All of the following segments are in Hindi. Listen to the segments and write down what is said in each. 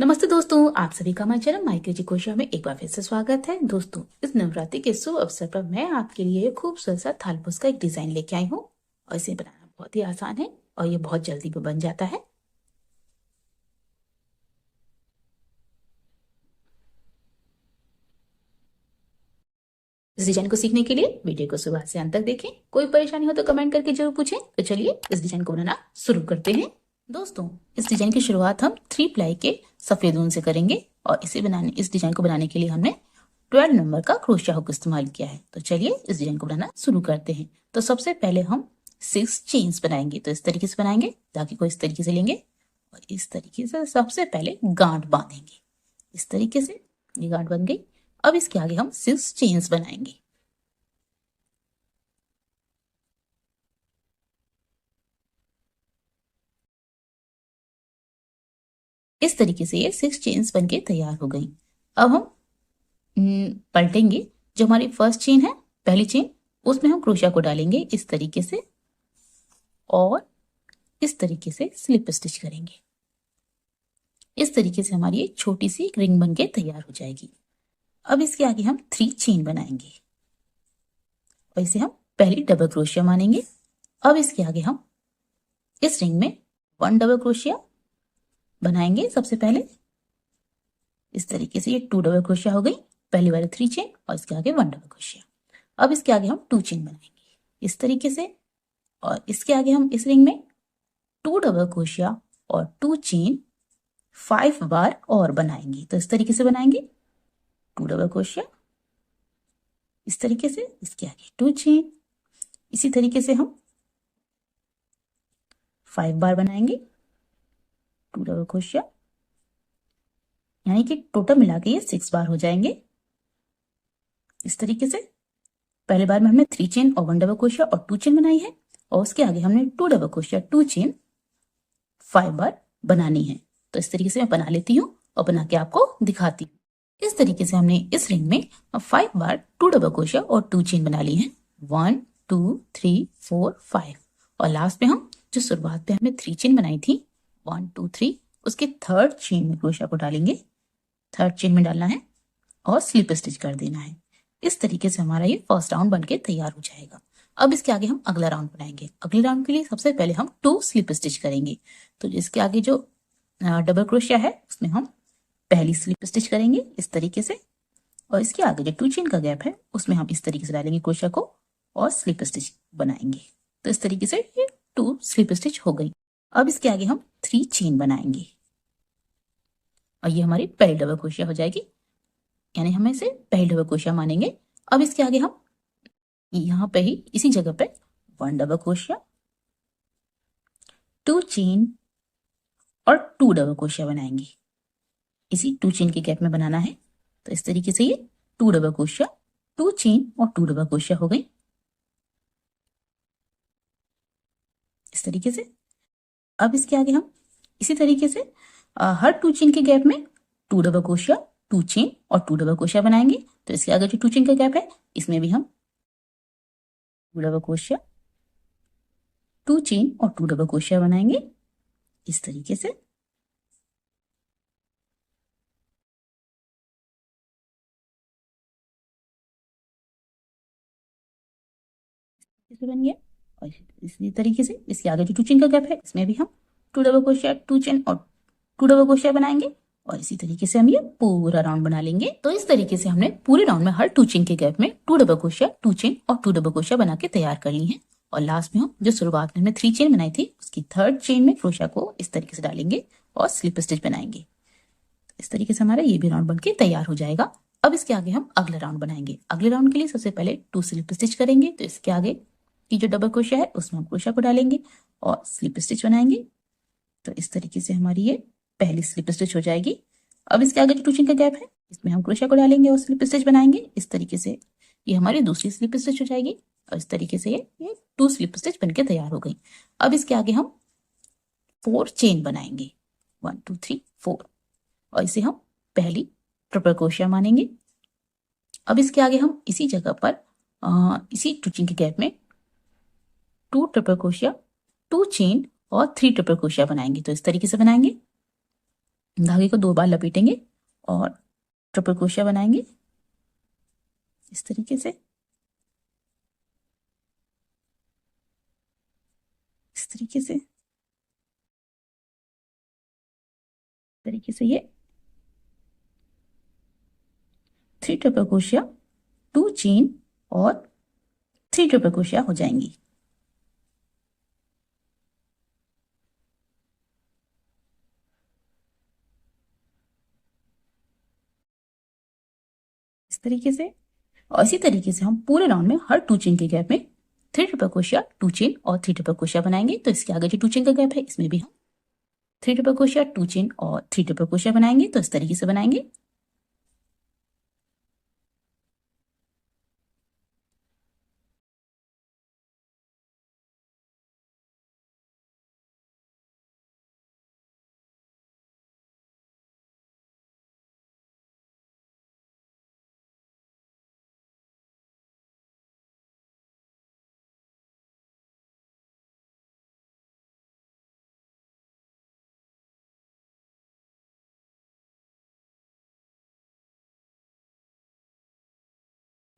नमस्ते दोस्तों, आप सभी का हमारे चैनल माइके जी कोशिया में एक बार फिर से स्वागत है। दोस्तों, इस नवरात्रि के शुभ अवसर पर मैं आपके लिए खूबसूरत सा थालपोस का एक डिजाइन लेके आई हूँ और इसे बनाना बहुत ही आसान है और ये बहुत जल्दी भी बन जाता है। इस डिजाइन को सीखने के लिए वीडियो को शुरुआत से अंत तक देखें। कोई परेशानी हो तो कमेंट करके जरूर पूछें। तो चलिए इस डिजाइन को बनाना शुरू करते हैं। दोस्तों, इस डिजाइन की शुरुआत हम 3 प्लाई के सफेद ऊन से करेंगे और इस डिजाइन को बनाने के लिए हमने 12 नंबर का क्रोशिया हुक इस्तेमाल किया है। तो चलिए इस डिजाइन को बनाना शुरू करते हैं। तो सबसे पहले हम 6 चेन्स बनाएंगे। तो इस तरीके से बनाएंगे, धागे को इस तरीके से लेंगे और इस तरीके से सबसे पहले गांठ बांधेंगे। इस तरीके से ये गांठ बन गई। अब इसके आगे हम 6 चेन्स बनाएंगे। इस तरीके से ये 6 चेन्स बनके तैयार हो गई। अब हम पलटेंगे। जो हमारी फर्स्ट चेन है, पहली चेन, उसमें हम क्रोशिया को डालेंगे इस तरीके से और इस तरीके से स्लिप स्टिच करेंगे। इस तरीके से हमारी एक छोटी सी एक रिंग बनके तैयार हो जाएगी। अब इसके आगे हम 3 चेन बनाएंगे और इसे हम पहली डबल क्रोशिया मानेंगे। अब इसके आगे हम इस रिंग में 1 डबल क्रोशिया बनाएंगे। सबसे पहले इस तरीके से ये 2 डबल क्रोशिया हो गई, पहली वाली 3 चेन और इसके आगे 1 डबल क्रोशिया। अब इसके आगे हम 2 चेन बनाएंगे इस तरीके से और इसके आगे हम इस रिंग में 2 डबल क्रोशिया और 2 चेन 5 बार और बनाएंगे। तो इस तरीके से बनाएंगे 2 डबल क्रोशिया, इस तरीके से इसके आगे 2 चेन, इसी तरीके से हम 5 बार बनाएंगे 2 डबल क्रोशिया, यानी कि टोटल मिला के ये 6 बार हो जाएंगे। इस तरीके से पहले बार में हमने 3 चेन और 1 डबल क्रोशिया और 2 चेन बनाई है और उसके आगे हमने 2 डबल क्रोशिया 2 चेन 5 बार बनानी है। तो इस तरीके से मैं बना लेती हूँ और बना के आपको दिखाती हूँ। इस तरीके से हमने इस रिंग में 5 बार 2 डबल क्रोशिया और 2 चेन बना ली है। 1 2 3 4 5 और लास्ट में हम जो शुरुआत पे हमने 3 चेन बनाई थी 1 2 3, उसके थर्ड चेन में क्रोशिया को डालेंगे, थर्ड चेन में डालना है और स्लिप स्टिच कर देना है। इस तरीके से हमारा ये फर्स्ट राउंड बनके तैयार हो जाएगा। अब इसके आगे हम अगला राउंड बनाएंगे। अगले राउंड के लिए सबसे पहले हम 2 स्लिप स्टिच करेंगे। तो इसके आगे जो डबल क्रोशिया है उसमें हम पहली स्लिप स्टिच करेंगे इस तरीके से और इसके आगे जो 2 चेन का गैप है उसमें हम इस तरीके से डालेंगे क्रोशिया को और स्लिप स्टिच बनाएंगे। तो इस तरीके से ये 2 स्लिप स्टिच हो गई। अब इसके आगे हम 3 चेन बनाएंगे और ये हमारी पहली डबल क्रोशिया हो जाएगी, यानी हम इसे पहली डबल क्रोशिया मानेंगे। अब इसके आगे हम यहाँ पे ही इसी जगह पे 1 डबल क्रोशिया 2 चेन और 2 डबल क्रोशिया बनाएंगे। इसी 2 चेन के गैप में बनाना है। तो इस तरीके से ये 2 डबल क्रोशिया 2 चेन और 2 डबल क्रोशिया हो गई इस तरीके से। अब इसके आगे हम इसी तरीके से हर 2 चेन के गैप में 2 डबल क्रोशिया 2 चेन और 2 डबल क्रोशिया बनाएंगे। तो इसके आगे जो 2 चेन का गैप है इसमें भी हम 2 डबल क्रोशिया 2 चेन और 2 डबल क्रोशिया बनाएंगे इस तरीके से। इसे बन गया और इसी तरीके से इसके आगे जो 2 चेन का गैप है इसमें भी हम 2 डबल क्रोशिया 2 चेन और 2 डबल क्रोशिया बनाएंगे और इसी तरीके से हम ये पूरा राउंड बना लेंगे। तो इस तरीके से हमने पूरे राउंड में हर 2 चेन के गैप में 2 डबल क्रोशिया 2 चेन और 2 डबल क्रोशिया बना के तैयार कर ली है और लास्ट में हम जो शुरुआत में हमने 3 चेन बनाई थी उसकी थर्ड चेन में क्रोशिया को इस तरीके से डालेंगे और स्लिप स्टिच बनाएंगे। इस तरीके से हमारा ये भी राउंड बनके तैयार हो जाएगा। अब इसके आगे हम अगला राउंड बनाएंगे। अगले राउंड के लिए सबसे पहले 2 स्लिप स्टिच करेंगे। तो इसके आगे की जो डबल क्रोशिया है उसमें हम क्रोशिया को डालेंगे और स्लिप स्टिच बनाएंगे। तो इस तरीके से हमारी ये पहली स्लिप स्टिच हो जाएगी। अब इसके आगे जो 2 चेन का गैप है इसमें हम क्रोशिया को डालेंगे और स्लिप स्टिच बनाएंगे। इस तरीके से ये हमारी दूसरी स्लिप स्टिच हो जाएगी और इस तरीके से ये 2 स्लिप स्टिच बनके तैयार हो गई। अब इसके आगे हम 4 चेन बनाएंगे 1 2 3 4 और इसे हम पहली ट्रिपल क्रोशिया मानेंगे। अब इसके आगे हम इसी जगह पर इसी 2 चेन के गैप में 2 ट्रिपल क्रोशिया 2 चेन और 3 ट्रिपल क्रोशिया बनाएंगे। तो इस तरीके से बनाएंगे धागे को 2 बार लपेटेंगे और ट्रिपल क्रोशिया बनाएंगे इस तरीके से, इस तरीके से, ये 3 ट्रिपल क्रोशिया, 2 चेन और 3 ट्रिपल क्रोशिया हो जाएंगी। इस तरीके से, और इसी तरीके से हम पूरे राउंड में हर 2 चेन के गैप में 3 ट्रिपल क्रोशिया, 2 चेन और 3 ट्रिपल क्रोशिया बनाएंगे। तो इसके आगे जो 2 चेन का गैप है इसमें भी हम 3 ट्रिपल क्रोशिया, 2 चेन और 3 ट्रिपल क्रोशिया बनाएंगे। तो इस तरीके से बनाएंगे।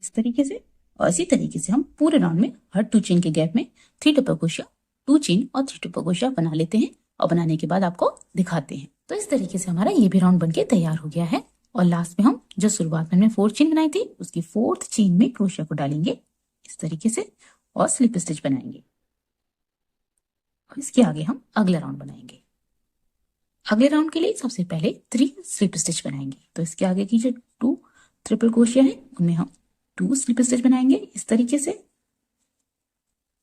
इस तरीके से, और इसी तरीके से हम पूरे राउंड में हर 2 चेन के गैप में 3 ट्रिपल क्रोशिया, 2 चेन और 3 ट्रिपल क्रोशिया बना लेते हैं और बनाने के बाद आपको दिखाते हैं। तो इस तरीके से हमारा ये भी राउंड बनके तैयार हो गया है। और लास्ट में हम जो शुरुआत में हमने 4 चेन बनाई थी उसकी 4th चेन में क्रोशिया को डालेंगे इस तरीके से और स्लिप स्टिच बनाएंगे। और इसके आगे हम अगला राउंड बनाएंगे। अगले राउंड के लिए सबसे पहले 3 स्लिप स्टिच बनाएंगे। तो इसके आगे की जो 2 ट्रिपल क्रोशिया है उनमें हम 2 स्लिप स्टिच बनाएंगे इस तरीके से,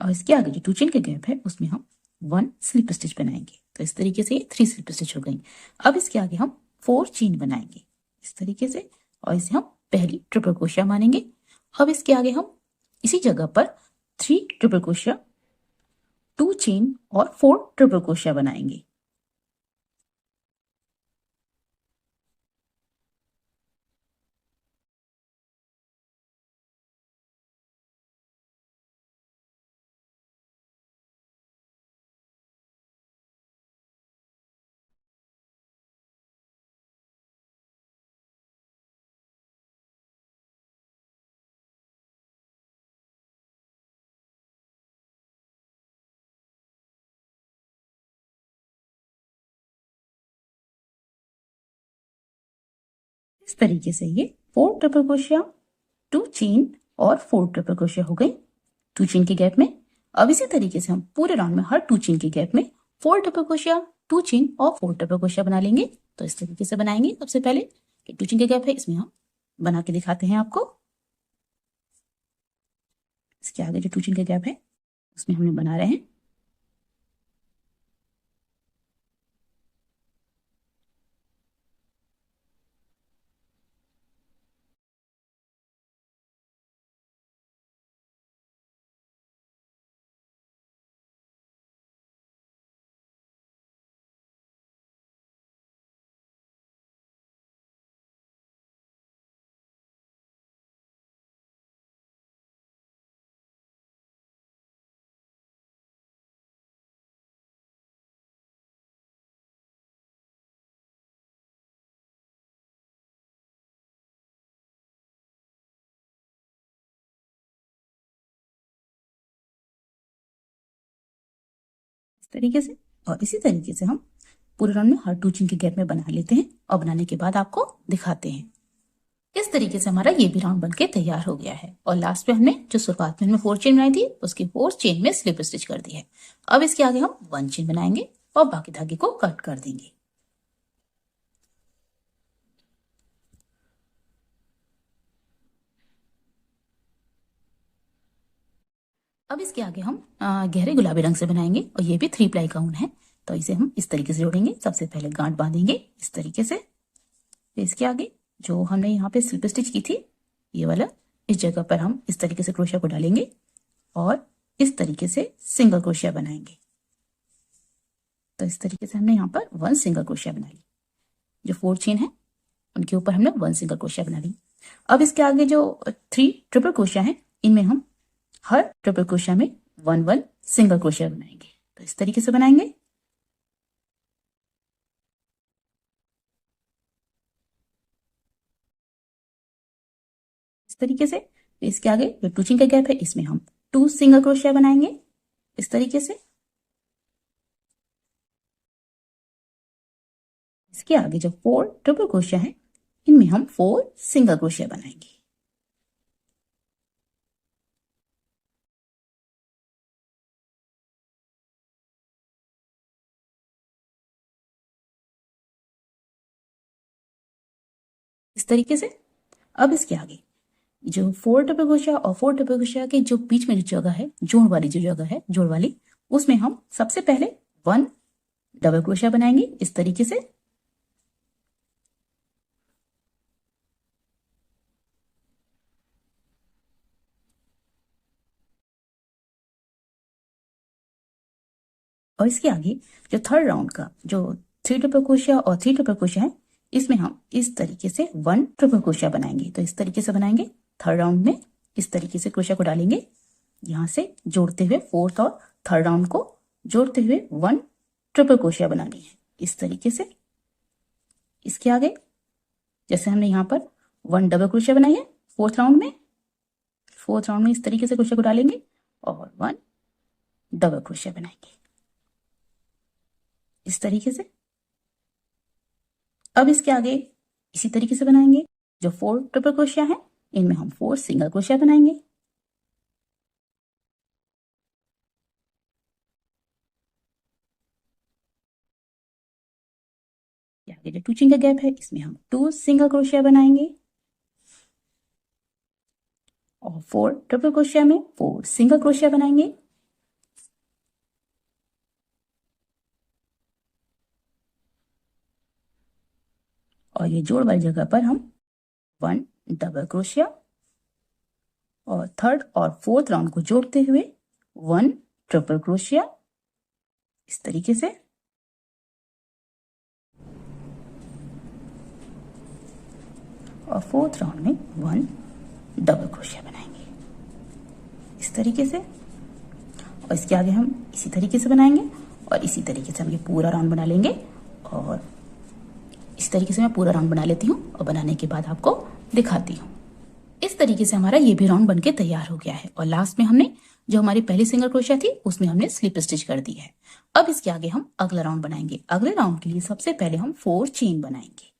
और इसके आगे जो 2 चेन के गैप है उसमें हम 1 स्लिप स्टिच बनाएंगे। तो इस तरीके से 3 स्लिप स्टिच हो गई। अब इसके आगे हम 4 चेन बनाएंगे इस तरीके से, और इसे हम पहली ट्रिपल क्रोशिया मानेंगे। अब इसके आगे हम इसी जगह पर 3 ट्रिपल क्रोशिया, 2 चेन और 4 ट्रिपल क्रोशिया बनाएंगे। इस तरीके से ये 4 ट्रिपल क्रोशिया, 2 चेन और 4 ट्रिपल क्रोशिया हो गई 2 चेन के गैप में। अब इसी तरीके से हम पूरे राउंड में हर 2 चेन के गैप में 4 ट्रिपल क्रोशिया, 2 चेन और 4 ट्रिपल क्रोशिया बना लेंगे। तो इस तरीके से बनाएंगे। सबसे पहले 2 चेन के गैप है इसमें हम बना के दिखाते हैं आपको। इसके आगे जो 2 चेन के गैप है उसमें हमने बना रहे हैं। इस तरीके से, और इसी तरीके से हम पूरे राउंड में हर 2 चेन के गैप में बना लेते हैं और बनाने के बाद आपको दिखाते हैं। इस तरीके से हमारा ये भी राउंड बनके तैयार हो गया है। और लास्ट में हमने जो शुरुआत में हमने 4 चेन बनाई थी उसकी 4 चेन में स्लिप स्टिच कर दी है। अब इसके आगे हम 1 चेन बनाएंगे और बाकी धागे को कट कर देंगे। अब इसके आगे हम गहरे गुलाबी रंग से बनाएंगे और ये भी 3 प्लाई का ऊन है। तो इसे हम इस तरीके से जोड़ेंगे। सबसे पहले गांठ बांधेंगे इस तरीके से। फिर इसके आगे जो हमने यहाँ पे स्लिप स्टिच की थी ये वाला, इस जगह पर हम इस तरीके से क्रोशिया को डालेंगे और इस तरीके से सिंगल क्रोशिया बनाएंगे। तो इस तरीके से हमने यहाँ पर 1 सिंगल क्रोशिया बना ली। जो 4 चेन है उनके ऊपर हमने 1 सिंगल क्रोशिया बना ली। अब इसके आगे जो 3 ट्रिपल क्रोशिया है इनमें हम हर ट्रिपल क्रोशिया में 1 सिंगल क्रोशिया बनाएंगे। तो इस तरीके से बनाएंगे। इस तरीके से। तो इसके आगे जो 2 चेन का गैप है इसमें हम 2 सिंगल क्रोशिया बनाएंगे इस तरीके से। इसके आगे जो 4 ट्रिपल क्रोशिया है इनमें हम 4 सिंगल क्रोशिया बनाएंगे। इस तरीके से। अब इसके आगे जो 4 ट्रिपल क्रोशिया और 4 ट्रिपल क्रोशिया के जो बीच में जो जगह है, जोड़ वाली जो जगह है, जोड़ वाली, उसमें हम सबसे पहले 1 डबल क्रोशिया बनाएंगे इस तरीके से। और इसके आगे जो थर्ड राउंड का जो 3 ट्रिपल क्रोशिया और 3 ट्रिपल क्रोशिया है इसमें हम इस तरीके से 1 ट्रिपल क्रोशिया बनाएंगे। तो इस तरीके से बनाएंगे। थर्ड राउंड में इस तरीके से क्रोशिया को डालेंगे, यहां से जोड़ते हुए फोर्थ और थर्ड राउंड को जोड़ते हुए 1 ट्रिपल क्रोशिया बनानी है इस तरीके से। इसके आगे जैसे हमने यहाँ पर 1 डबल क्रोशिया बनाई है फोर्थ राउंड में इस तरीके से क्रोशिया को डालेंगे और 1 डबल क्रोशिया बनाएंगे इस तरीके से। अब इसके आगे इसी तरीके से बनाएंगे। जो 4 ट्रिपल क्रोशिया है इनमें हम 4 सिंगल क्रोशिया बनाएंगे। आगे जो 2 चेन का गैप है इसमें हम 2 सिंगल क्रोशिया बनाएंगे और 4 ट्रिपल क्रोशिया में 4 सिंगल क्रोशिया बनाएंगे। और ये जोड़ वाली जगह पर हम 1 डबल क्रोशिया और थर्ड और फोर्थ राउंड को जोड़ते हुए 1 ट्रिपल क्रोशिया इस तरीके से। और फोर्थ राउंड में 1 डबल क्रोशिया बनाएंगे इस तरीके से। और इसके आगे हम इसी तरीके से बनाएंगे और इसी तरीके से हम ये पूरा राउंड बना लेंगे। और इस तरीके से मैं पूरा राउंड बना लेती हूँ और बनाने के बाद आपको दिखाती हूँ। इस तरीके से हमारा ये भी राउंड बनके तैयार हो गया है। और लास्ट में हमने जो हमारी पहली सिंगल क्रोशिया थी उसमें हमने स्लिप स्टिच कर दी है। अब इसके आगे हम अगला राउंड बनाएंगे। अगले राउंड के लिए सबसे पहले हम 4 चेन बनाएंगे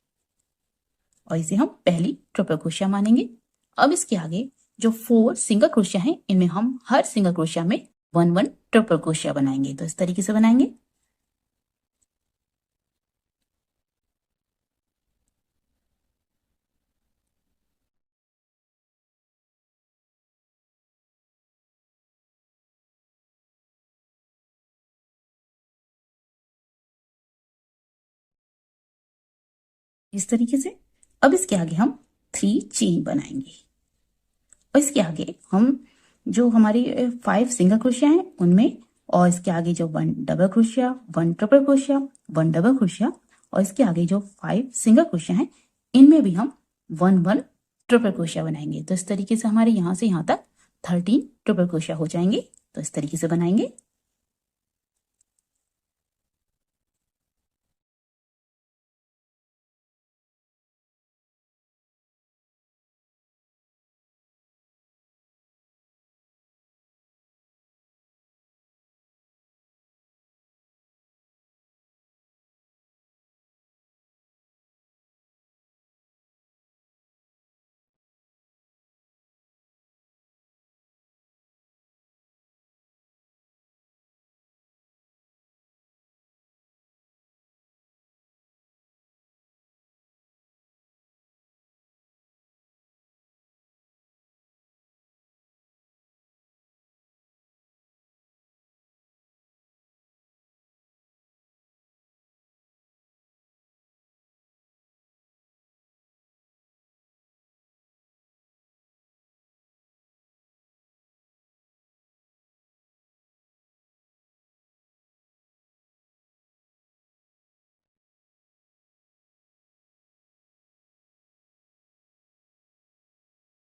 और इसे हम पहली ट्रिपल क्रोशिया मानेंगे। अब इसके आगे जो 4 सिंगल क्रोशिया हैं इनमें हम हर सिंगल क्रोशिया में 1 ट्रिपल क्रोशिया बनाएंगे। तो इस तरीके से बनाएंगे। इस तरीके से। अब इसके आगे हम 3 चेन बनाएंगे और इसके आगे हम जो हमारी 5 सिंगल क्रोशिया हैं उनमें और इसके आगे जो 1 double crochet, 1 triple crochet, 1 double crochet और इसके आगे जो 5 सिंगल क्रोशिया हैं इनमें भी हम 1 ट्रिपल क्रोशिया बनाएंगे। तो इस तरीके से हमारे यहाँ से यहाँ तक 13 ट्रिपल क्रोशिया हो जाएंगे। तो इस तरीके से बनाएंगे।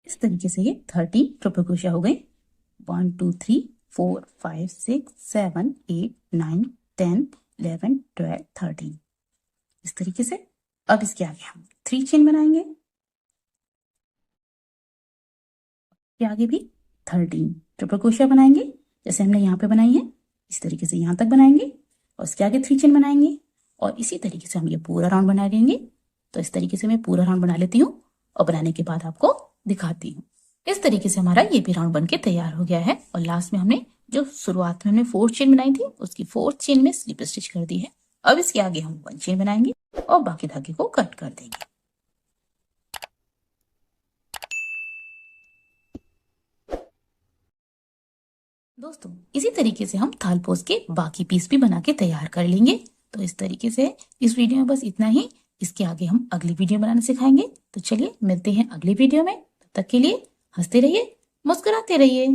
इस तरीके से ये 13 ट्रिपल क्रोशिया हो गए। 1 2 3 4 5 6 7 8 9 10 11 12 13 इस तरीके से। अब इसके आगे हम 3 चेन बनाएंगे के आगे भी 13 ट्रिपल क्रोशिया बनाएंगे, जैसे हमने यहाँ पे बनाई है इस तरीके से यहाँ तक बनाएंगे और इसके आगे 3 चेन बनाएंगे और इसी तरीके से हम ये पूरा राउंड बना लेंगे। तो इस तरीके से मैं पूरा राउंड बना लेती हूँ और बनाने के बाद आपको दिखाती हूँ। इस तरीके से हमारा ये भी राउंड बन के तैयार हो गया है और लास्ट में हमने जो शुरुआत में हमने 4 चेन बनाई थी उसकी 4th चेन में स्लिप स्टिच कर दी है। अब इसके आगे हम 1 चेन बनाएंगे और बाकी धागे को कट कर देंगे। दोस्तों इसी तरीके से हम थालपोस के बाकी पीस भी बना के तैयार कर लेंगे। तो इस तरीके से इस वीडियो में बस इतना ही। इसके आगे हम अगली वीडियो बनाना सिखाएंगे। तो चलिए मिलते हैं अगली वीडियो में। तब तक के लिए हंसते रहिए, मुस्कुराते रहिए।